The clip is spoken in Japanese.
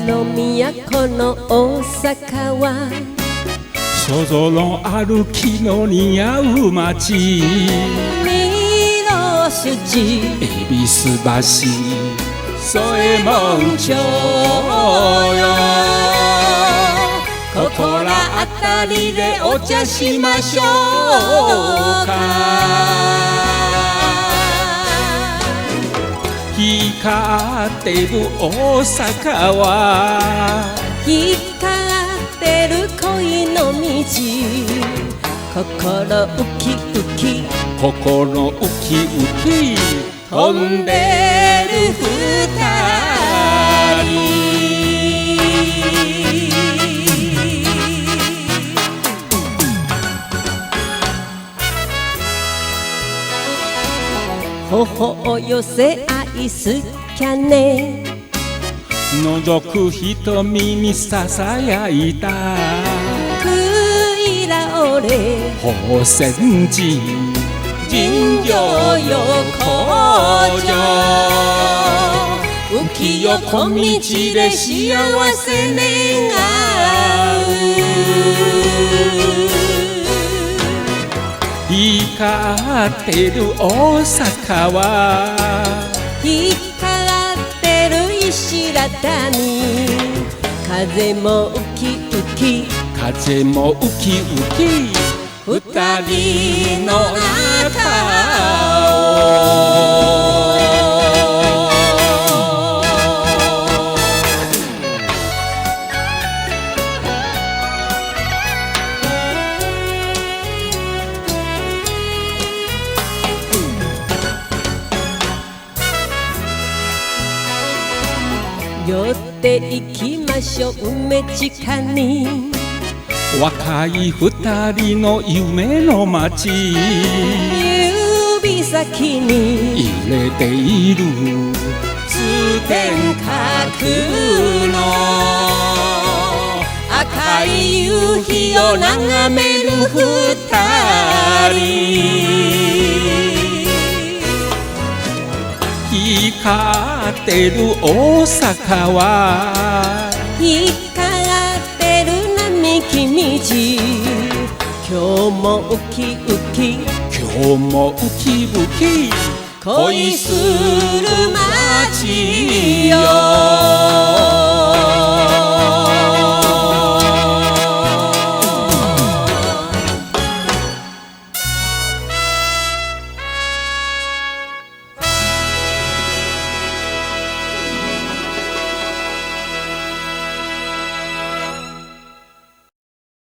の都の大阪は所蔵のある木の似合う街、御堂筋恵比寿橋添右衛門町よ。ここら辺りでお茶しましょうか。光ってる大阪は光ってる恋の道、心ウキウキ心ウキウキ飛んでる二人。頬を寄せ愛すきゃね、覗く瞳にささやいたくいらおれ宝泉寺尋常横丁、浮世小道で幸せ願う。光ってる大阪は光ってる石畳、風もウキウキ風もウキウキ二人の仲を。寄って行きましょう梅地下に、若い二人の夢の街、指先に入れている通天閣の赤い夕日を眺める二人。光ってる大阪は光ってる並木道、今日もウキウキ今日もウキウキ恋する